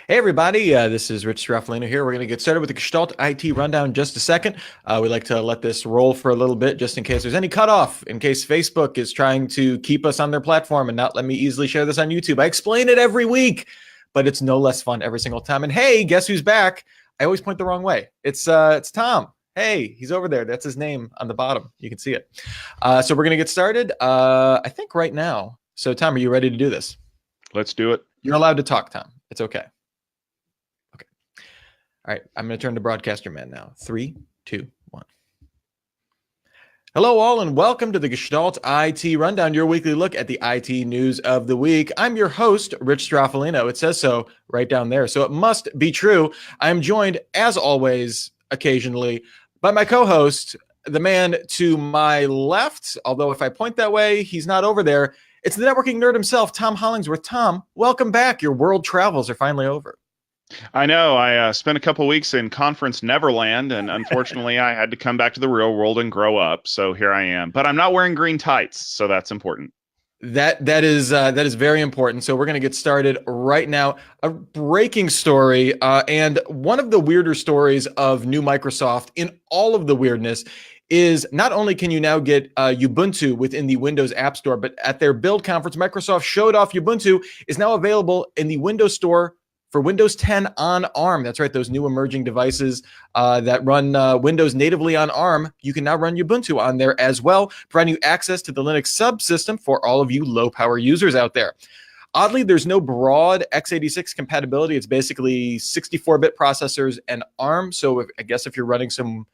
Hey everybody, this is Rich Stroffolino here. We're going to get started with the Gestalt IT Rundown in just a second. We'd like to let this roll for a little bit just in case there's any cutoff, in case Facebook is trying to keep us on their platform and not let me easily share this on YouTube. I explain it every week, but it's no less fun every single time. And hey, guess who's back? I always point the wrong way. It's Tom. Hey, he's over there. That's his name on the bottom. You can see it. So we're going to get started, I think right now. So Tom, are you ready to do this? Let's do it. You're allowed to talk, Tom. It's okay. All right, I'm going to turn to broadcaster man now. 3, 2, 1. Hello, all, and welcome to the Gestalt IT Rundown, your weekly look at the IT news of the week. I'm your host, Rich Stroffolino. It says so right down there, so it must be true. I'm joined, as always, occasionally, by my co-host, the man to my left, although if I point that way, he's not over there. It's the networking nerd himself, Tom Hollingsworth. Tom, welcome back. Your world travels are finally over. I know. I spent a couple weeks in Conference Neverland, and unfortunately, I had to come back to the real world and grow up. So here I am. But I'm not wearing green tights, so that's important. That is very important. So we're going to get started right now. A breaking story, and one of the weirder stories of new Microsoft in all of the weirdness is not only can you now get Ubuntu within the Windows App Store, but at their build conference, Microsoft showed off Ubuntu is now available in the Windows Store for Windows 10 on ARM. That's right, those new emerging devices that run Windows natively on ARM, you can now run Ubuntu on there as well, providing you access to the Linux subsystem for all of you low-power users out there. Oddly, there's no broad x86 compatibility. It's basically 64-bit processors and ARM, so I guess if you're running some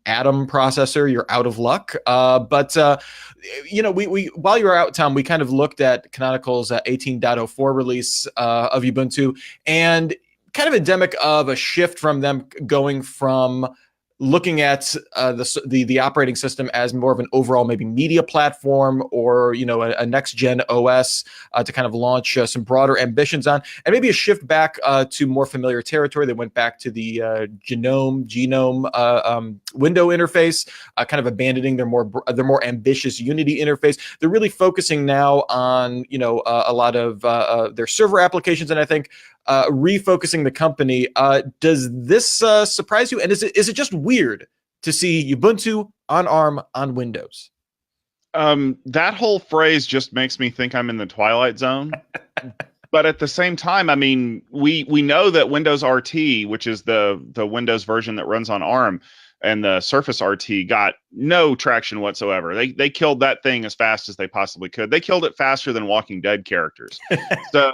Atom processor, you're out of luck. But we while you were out, Tom, we kind of looked at Canonical's 18.04 release of Ubuntu, and kind of endemic of a shift from them going from looking at the operating system as more of an overall maybe media platform or a next gen OS to kind of launch some broader ambitions on, and maybe a shift back to more familiar territory. They went back to the genome window interface, kind of abandoning their more ambitious Unity interface. They're really focusing now on a lot of their server applications, and I think refocusing the company. Does this surprise you? And is it just weird to see Ubuntu on ARM on Windows? That whole phrase just makes me think I'm in the Twilight Zone. But at the same time, I mean, we know that Windows RT, which is the Windows version that runs on ARM, and the Surface RT got no traction whatsoever. They killed that thing as fast as they possibly could. They killed it faster than Walking Dead characters. So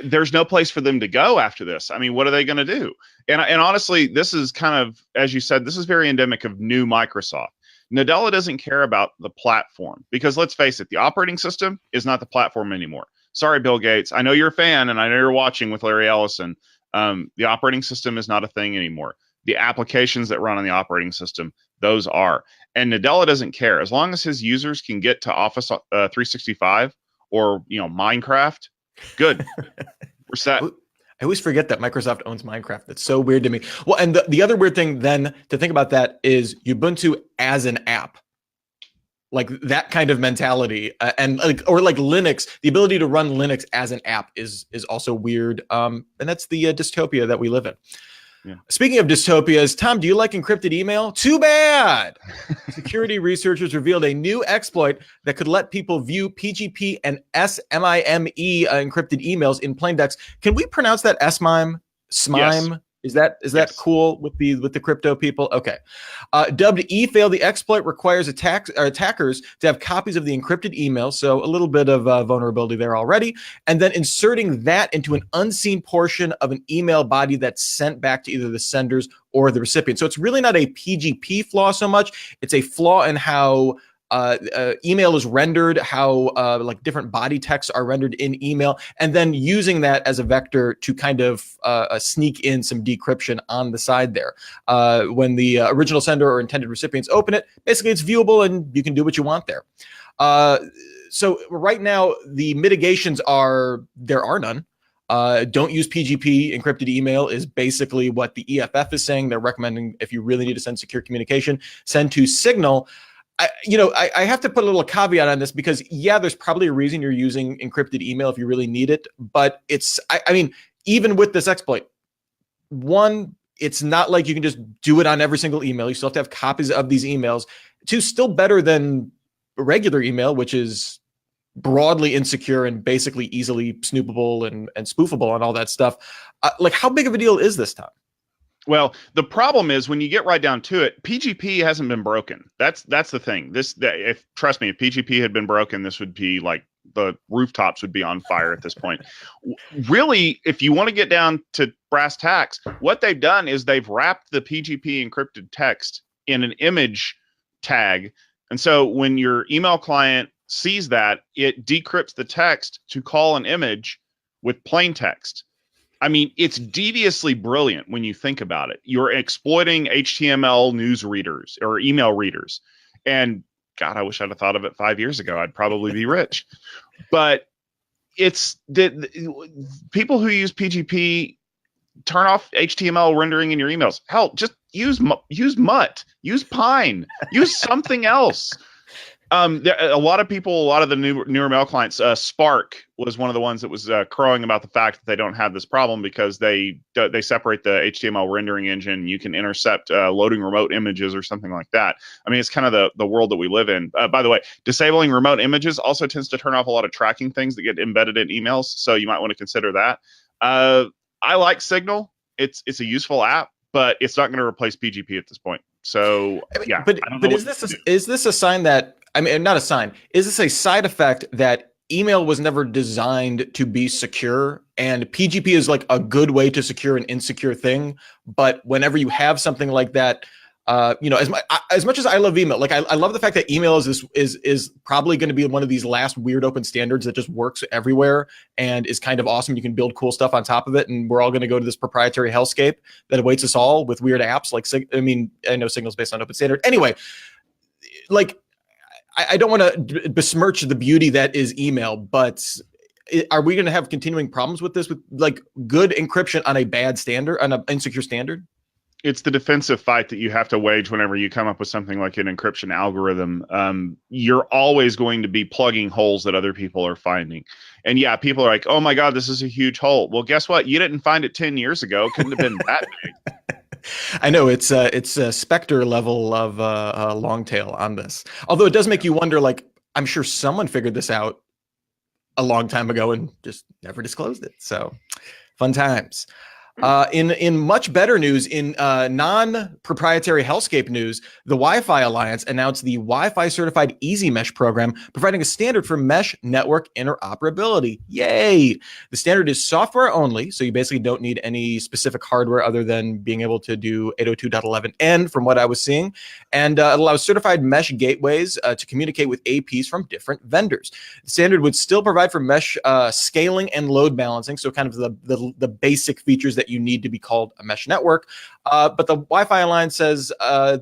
there's no place for them to go after this. I mean, what are they going to do? And honestly, this is kind of, as you said, this is very endemic of new Microsoft. Nadella doesn't care about the platform because let's face it, the operating system is not the platform anymore. Sorry, Bill Gates. I know you're a fan and I know you're watching with Larry Ellison. The operating system is not a thing anymore. The applications that run on the operating system, those are. And Nadella doesn't care. As long as his users can get to Office 365 or, Minecraft, good. We're set. I always forget that Microsoft owns Minecraft. That's so weird to me. Well, and the other weird thing then to think about that is Ubuntu as an app. Like that kind of mentality, and like Linux, the ability to run Linux as an app is also weird. And that's the dystopia that we live in. Yeah. Speaking of dystopias, Tom, do you like encrypted email? Too bad. Security researchers revealed a new exploit that could let people view PGP and SMIME encrypted emails in plain text. Can we pronounce that SMIME? SMIME? Yes. Is that cool with the crypto people? Okay. Dubbed eFail, the exploit requires attackers to have copies of the encrypted email, so a little bit of vulnerability there already, and then inserting that into an unseen portion of an email body that's sent back to either the senders or the recipient. So it's really not a PGP flaw so much. It's a flaw in how email is rendered, how like different body texts are rendered in email, and then using that as a vector to kind of sneak in some decryption on the side there. When the original sender or intended recipients open it, basically it's viewable and you can do what you want there. So right now, the mitigations there are none. Don't use PGP. Encrypted email is basically what the EFF is saying. They're recommending if you really need to send secure communication, send to Signal. I have to put a little caveat on this because, yeah, there's probably a reason you're using encrypted email if you really need it. But I mean, even with this exploit, one, it's not like you can just do it on every single email. You still have to have copies of these emails. Two, still better than regular email, which is broadly insecure and basically easily snoopable and spoofable and all that stuff. Like, how big of a deal is this, Tom? Well, the problem is when you get right down to it, PGP hasn't been broken. That's the thing. If trust me, if PGP had been broken, this would be like the rooftops would be on fire at this point. Really, if you want to get down to brass tacks, what they've done is they've wrapped the PGP encrypted text in an image tag. And so when your email client sees that, it decrypts the text to call an image with plain text. I mean, it's deviously brilliant when you think about it. You're exploiting HTML news readers or email readers. And God, I wish I'd have thought of it 5 years ago. I'd probably be rich. But it's the people who use PGP turn off HTML rendering in your emails. Hell, just use Mutt, use Pine, use something else. A lot of people, a lot of the newer mail clients, Spark was one of the ones that was crowing about the fact that they don't have this problem because they separate the HTML rendering engine. You can intercept loading remote images or something like that. I mean, it's kind of the world that we live in. By the way, disabling remote images also tends to turn off a lot of tracking things that get embedded in emails. So you might want to consider that. I like Signal. It's a useful app, but it's not going to replace PGP at this point. So yeah, but is this a sign that, I mean, not a sign, is this a side effect that email was never designed to be secure, and PGP is like a good way to secure an insecure thing? But whenever you have something like that, as much as I love email, like I love the fact that email is probably going to be one of these last weird open standards that just works everywhere and is kind of awesome. You can build cool stuff on top of it, and we're all going to go to this proprietary hellscape that awaits us all with weird apps like I know Signal's based on open standard. Anyway, like I don't want to besmirch the beauty that is email, but are we going to have continuing problems with this, with like good encryption on a bad standard, on an insecure standard? It's the defensive fight that you have to wage whenever you come up with something like an encryption algorithm. You're always going to be plugging holes that other people are finding. And yeah, people are like, oh my God, this is a huge hole. Well, guess what? You didn't find it 10 years ago. It couldn't have been that big. I know it's a Spectre level of long tail on this. Although it does make you wonder, like, I'm sure someone figured this out a long time ago and just never disclosed it. So fun times. In much better news, in non-proprietary hellscape news, the Wi-Fi Alliance announced the Wi-Fi certified EasyMesh program, providing a standard for mesh network interoperability. Yay! The standard is software only, so you basically don't need any specific hardware other than being able to do 802.11n from what I was seeing, and it allows certified mesh gateways to communicate with APs from different vendors. The standard would still provide for mesh scaling and load balancing, so kind of the basic features that you need to be called a mesh network. But the Wi-Fi Alliance says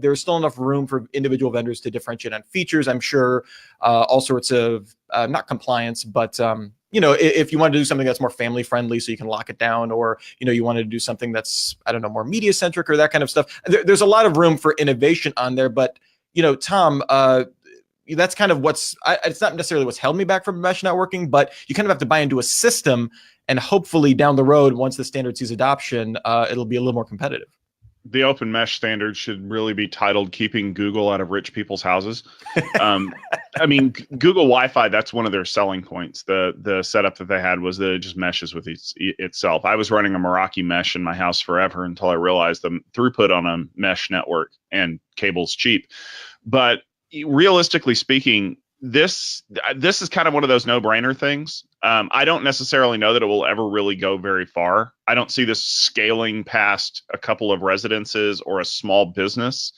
there's still enough room for individual vendors to differentiate on features. I'm sure all sorts of, not compliance, but if you want to do something that's more family friendly so you can lock it down, or, you wanted to do something that's, I don't know, more media centric or that kind of stuff. There's a lot of room for innovation on there. But, Tom, that's kind of it's not necessarily what's held me back from mesh networking, but you kind of have to buy into a system, and hopefully down the road, once the standard sees adoption, it'll be a little more competitive. The open mesh standard should really be titled "Keeping Google Out of Rich People's Houses." I mean, Google Wi-Fi, that's one of their selling points. The setup that they had was that it just meshes with itself. I was running a Meraki mesh in my house forever until I realized the throughput on a mesh network and cable's cheap. But realistically speaking, this is kind of one of those no-brainer things. I don't necessarily know that it will ever really go very far. I don't see this scaling past a couple of residences or a small business.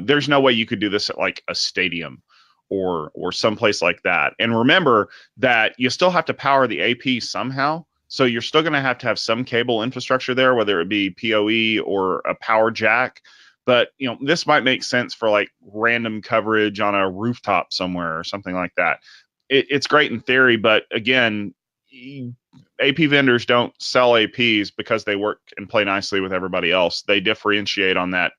There's no way you could do this at like a stadium or someplace like that. And remember that you still have to power the AP somehow. So you're still going to have some cable infrastructure there, whether it be PoE or a power jack. But, this might make sense for like random coverage on a rooftop somewhere or something like that. It's great in theory, but again, AP vendors don't sell APs because they work and play nicely with everybody else. They differentiate on that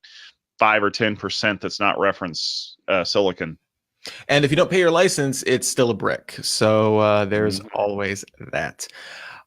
5 or 10% that's not reference silicon. And if you don't pay your license, it's still a brick. So there's always that.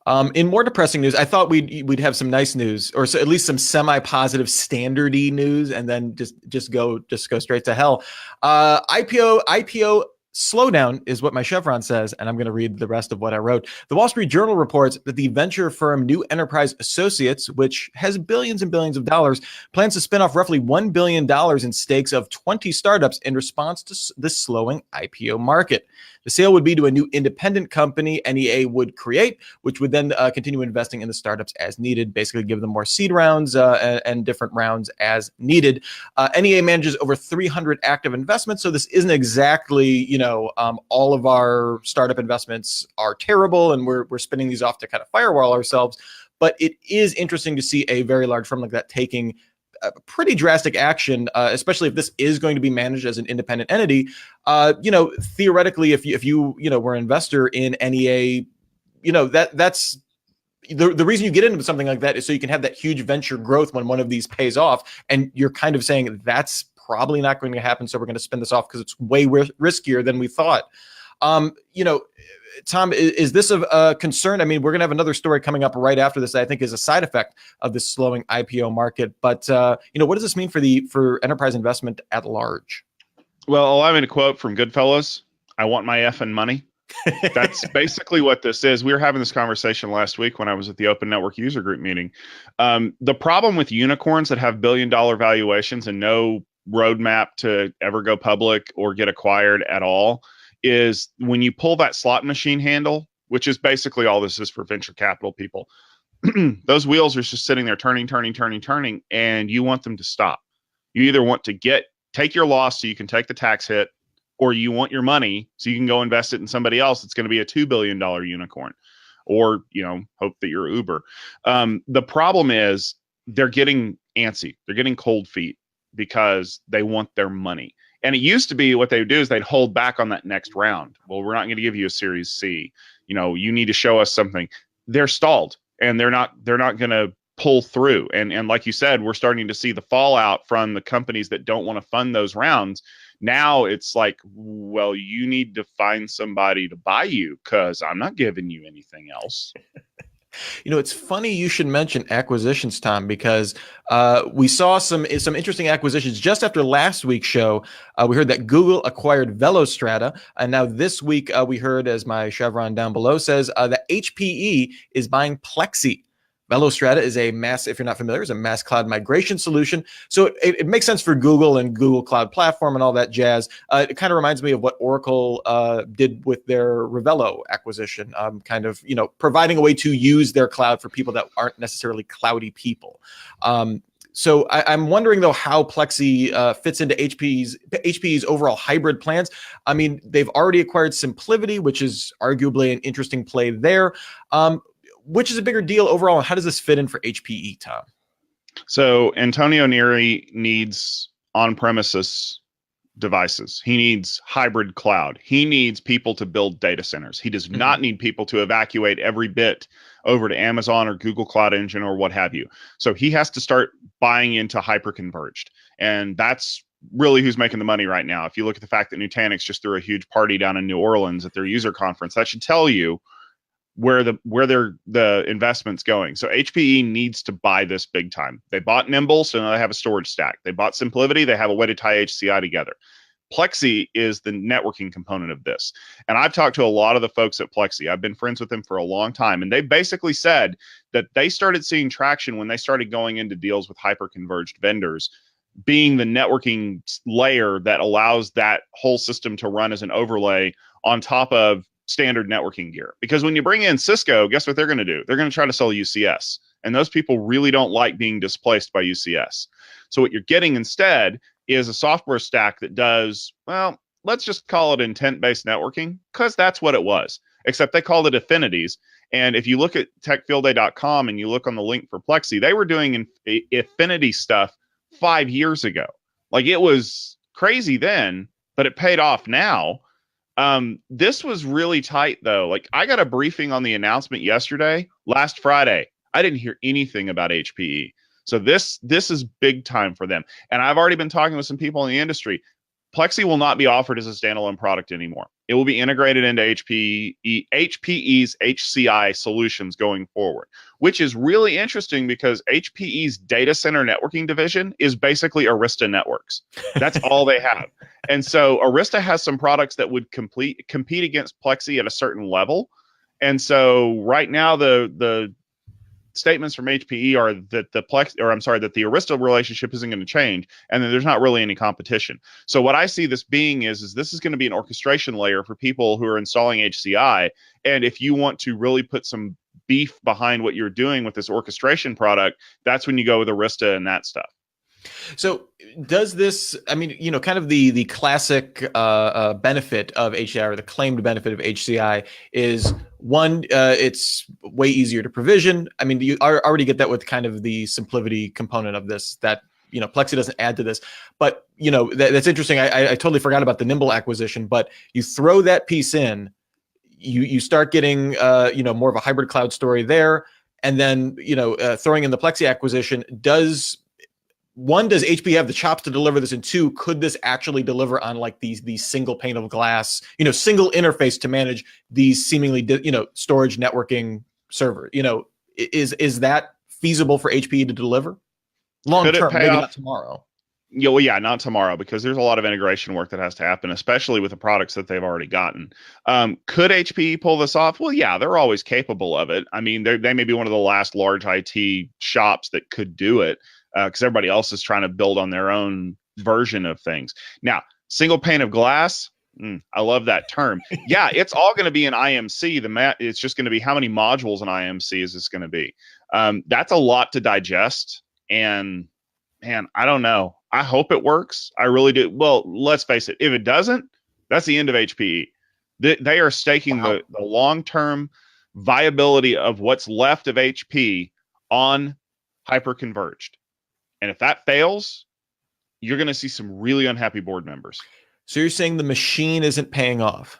In more depressing news, I thought we'd have some nice news, or so at least some semi-positive, standardy news, and then just go straight to hell. IPO slowdown is what my chevron says, and I'm going to read the rest of what I wrote. The Wall Street Journal reports that the venture firm New Enterprise Associates, which has billions and billions of dollars, plans to spin off roughly $1 billion in stakes of 20 startups in response to the slowing IPO market. The sale would be to a new independent company NEA would create, which would then continue investing in the startups as needed, basically give them more seed rounds and different rounds as needed. NEA manages over 300 active investments, so this isn't exactly, all of our startup investments are terrible and we're spinning these off to kind of firewall ourselves. But it is interesting to see a very large firm like that taking pretty drastic action, especially if this is going to be managed as an independent entity. Theoretically, if you were an investor in NEA, that's the reason you get into something like that is so you can have that huge venture growth when one of these pays off, and you're kind of saying that's probably not going to happen, so we're going to spin this off because it's way riskier than we thought. Tom, is this a concern? I mean, we're going to have another story coming up right after this that I think is a side effect of this slowing IPO market. But, what does this mean for enterprise investment at large? Well, allow me to quote from Goodfellas, I want my effing money. That's basically what this is. We were having this conversation last week when I was at the Open Network User Group meeting. The problem with unicorns that have billion-dollar valuations and no roadmap to ever go public or get acquired at all is when you pull that slot machine handle, which is basically all this is for venture capital people, those wheels are just sitting there turning, and you want them to stop. You either want to take your loss so you can take the tax hit, or you want your money so you can go invest it in somebody else that's going to be a $2 billion unicorn, or, hope that you're Uber. The problem is they're getting antsy. They're getting cold feet because they want their money. And it used to be what they would do is they'd hold back on that next round. Well, we're not going to give you a Series C. You need to show us something. They're stalled, and they're not going to pull through. And like you said, we're starting to see the fallout from the companies that don't want to fund those rounds. Now it's like, well, you need to find somebody to buy you because I'm not giving you anything else. It's funny you should mention acquisitions, Tom, because we saw some interesting acquisitions just after last week's show. We heard that Google acquired Velostrata, and now this week we heard, as my chevron down below says, that HPE is buying Plexxi. Velostrata is if you're not familiar, is a mass cloud migration solution. So it makes sense for Google and Google Cloud Platform and all that jazz. It kind of reminds me of what Oracle did with their Revelo acquisition, providing a way to use their cloud for people that aren't necessarily cloudy people. So I'm wondering, though, how Plexxi fits into HPE's overall hybrid plans. I mean, they've already acquired SimpliVity, which is arguably an interesting play there. Which is a bigger deal overall, and how does this fit in for HPE, Tom? So Antonio Neri needs on-premises devices. He needs hybrid cloud. He needs people to build data centers. He does not need people to evacuate every bit over to Amazon or Google Cloud Engine or what have you. So he has to start buying into hyper-converged. And that's really who's making the money right now. If you look at the fact that Nutanix just threw a huge party down in New Orleans at their user conference, that should tell you where the investment's going. So HPE needs to buy this big time. They bought Nimble, so now they have a storage stack. They bought SimpliVity, they have a way to tie HCI together. Plexxi is the networking component of this. And I've talked to a lot of the folks at Plexxi. I've been friends with them for a long time. And they basically said that they started seeing traction when they started going into deals with hyper-converged vendors, being the networking layer that allows that whole system to run as an overlay on top of standard networking gear. Because when you bring in Cisco, guess what they're going to do? They're going to try to sell UCS. And those people really don't like being displaced by UCS. So what you're getting instead is a software stack that does, well, let's just call it intent-based networking, because that's what it was. Except they called it affinities. And if you look at techfieldday.com and you look on the link for Plexxi, they were doing affinity stuff 5 years ago. Like, it was crazy then, but it paid off now. This was really tight, though. Like, I got a briefing on the announcement last Friday. I didn't hear anything about HPE. So this is big time for them. And I've already been talking with some people in the industry. Plexxi will not be offered as a standalone product anymore. It will be integrated into HPE's HCI solutions going forward, which is really interesting because HPE's data center networking division is basically Arista Networks. That's all they have. And so Arista has some products that would compete against Plexxi at a certain level. And so right now the statements from HPE are that the Arista relationship isn't going to change, and then there's not really any competition. So what I see this being is this is going to be an orchestration layer for people who are installing HCI. And if you want to really put some beef behind what you're doing with this orchestration product, that's when you go with Arista and that stuff. So does this, I mean, kind of the classic benefit of HCI, or the claimed benefit of HCI, is one, it's way easier to provision. I mean, you already get that with kind of the simplicity component of this, that Plexxi doesn't add to this. But that's interesting. I totally forgot about the Nimble acquisition, but you throw that piece in, you start getting more of a hybrid cloud story there. And then throwing in the Plexxi acquisition, does HPE have the chops to deliver this? And two, could this actually deliver on like these single pane of glass, single interface to manage these seemingly, storage networking server? Is that feasible for HPE to deliver long term? Maybe not tomorrow. Yeah, well, yeah, not tomorrow, because there's a lot of integration work that has to happen, especially with the products that they've already gotten. Could HPE pull this off? Well, yeah, they're always capable of it. I mean, they may be one of the last large IT shops that could do it, because everybody else is trying to build on their own version of things. Now, single pane of glass, I love that term. Yeah, it's all going to be an IMC. It's just going to be how many modules in IMC is this going to be? That's a lot to digest. And man, I don't know. I hope it works. I really do. Well, let's face it. If it doesn't, that's the end of HPE. They are staking the long-term viability of what's left of HP on hyperconverged. And if that fails, you're going to see some really unhappy board members. So you're saying the machine isn't paying off?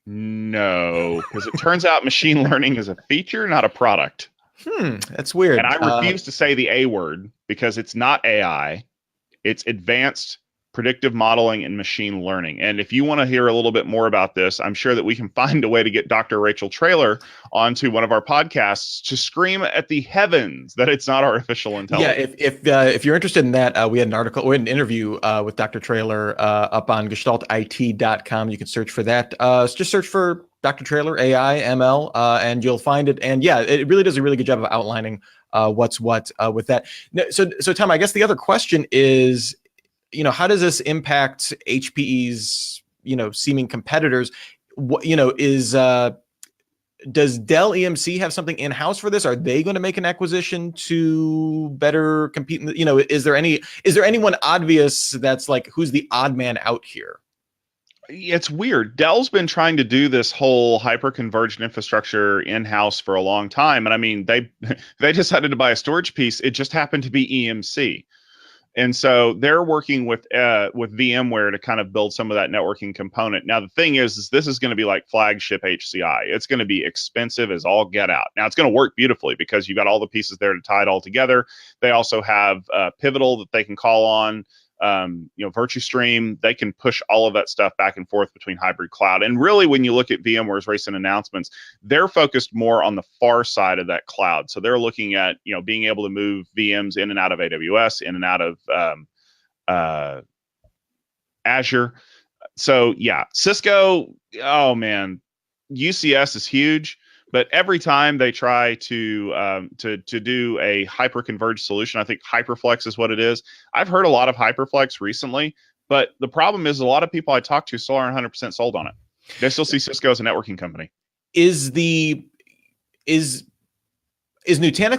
No, because it turns out machine learning is a feature, not a product. That's weird. And I refuse to say the A word, because it's not AI. It's advanced predictive modeling and machine learning. And if you want to hear a little bit more about this, I'm sure that we can find a way to get Dr. Rachel Traylor onto one of our podcasts to scream at the heavens that it's not artificial intelligence. Yeah, if you're interested in that, we had an interview with Dr. Traylor up on gestaltit.com. You can search for that. Just search for Dr. Traylor, AI, ML, and you'll find it. And yeah, it really does a really good job of outlining what's what with that. So Tom, I guess the other question is, how does this impact HPE's, seeming competitors? Does Dell EMC have something in-house for this? Are they going to make an acquisition to better compete? Is there anyone obvious that's like, who's the odd man out here? It's weird. Dell's been trying to do this whole hyper-converged infrastructure in-house for a long time. And I mean, they decided to buy a storage piece. It just happened to be EMC. And so they're working with VMware to kind of build some of that networking component. Now, the thing is this is going to be like flagship HCI. It's going to be expensive as all get out. Now, it's going to work beautifully because you've got all the pieces there to tie it all together. They also have Pivotal that they can call on. VirtuStream, they can push all of that stuff back and forth between hybrid cloud. And really, when you look at VMware's recent announcements, they're focused more on the far side of that cloud. So they're looking at, being able to move VMs in and out of AWS, in and out of Azure. So yeah, Cisco, oh man, UCS is huge. But every time they try to do a hyper-converged solution, I think HyperFlex is what it is. I've heard a lot of HyperFlex recently, but the problem is a lot of people I talk to still aren't 100% sold on it. They still see Cisco as a networking company. Is Nutanix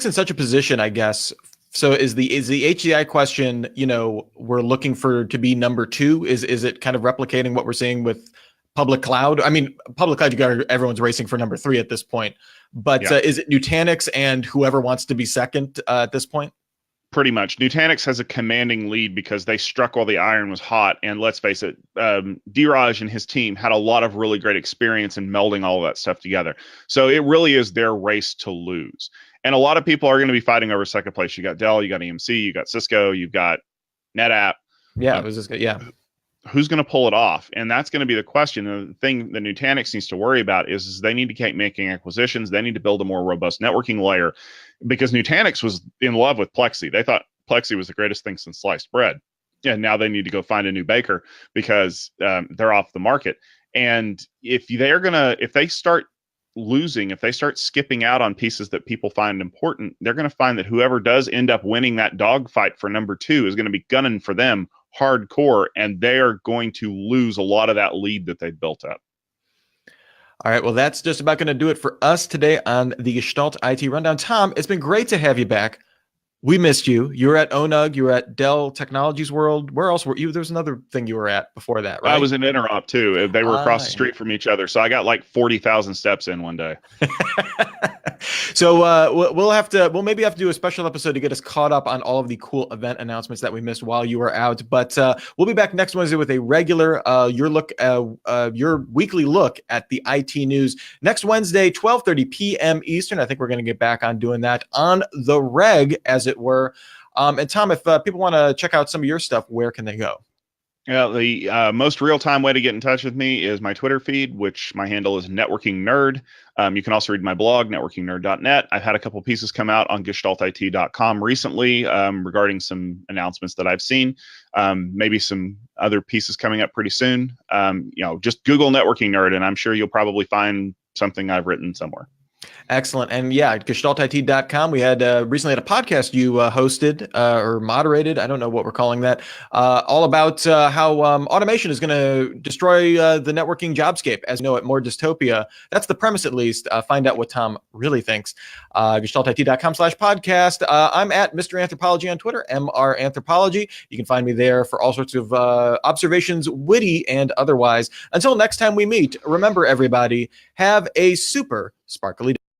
in such a position, I guess? So is the HCI question, we're looking for to be number two? Is it kind of replicating what we're seeing with public cloud? I mean, public cloud, everyone's racing for number three at this point. But yeah. Is it Nutanix and whoever wants to be second at this point? Pretty much. Nutanix has a commanding lead because they struck while the iron was hot. And let's face it, Dheeraj and his team had a lot of really great experience in melding all of that stuff together. So it really is their race to lose. And a lot of people are going to be fighting over second place. You got Dell, you got EMC, you got Cisco, you've got NetApp. Yeah, it was just good. Yeah. who's going to pull it off? And that's going to be the question. And the thing that Nutanix needs to worry about is they need to keep making acquisitions. They need to build a more robust networking layer, because Nutanix was in love with Plexxi. They thought Plexxi was the greatest thing since sliced bread. And now they need to go find a new baker because they're off the market. And if they start losing, if they start skipping out on pieces that people find important, they're going to find that whoever does end up winning that dogfight for number 2 is going to be gunning for them hardcore, and they are going to lose a lot of that lead that they've built up. All right, well, that's just about going to do it for us today on the Gestalt IT Rundown. Tom, it's been great to have you back. We missed you. You were at ONUG. You were at Dell Technologies World. Where else were you? There was another thing you were at before that, right? I was in Interop too. They were across the street from each other, so I got like 40,000 steps in one day. So we'll maybe have to do a special episode to get us caught up on all of the cool event announcements that we missed while you were out. But we'll be back next Wednesday with a regular your weekly look at the IT news. Next Wednesday, 12:30 p.m. Eastern. I think we're going to get back on doing that on the reg, as it were. And Tom, if people want to check out some of your stuff, where can they go? Yeah, the most real-time way to get in touch with me is my Twitter feed, which my handle is Networking Nerd. You can also read my blog, networkingnerd.net. I've had a couple pieces come out on gestaltit.com recently regarding some announcements that I've seen. Maybe some other pieces coming up pretty soon. Just Google Networking Nerd, and I'm sure you'll probably find something I've written somewhere. Excellent. And yeah, gestaltit.com. We had recently had a podcast you hosted or moderated. I don't know what we're calling that. All about how automation is going to destroy the networking jobscape. As you know, at more dystopia. That's the premise, at least. Find out what Tom really thinks. gestaltit.com/podcast. I'm at Mr. Anthropology on Twitter, MR Anthropology. You can find me there for all sorts of observations, witty and otherwise. Until next time we meet, remember, everybody, have a super sparkly day.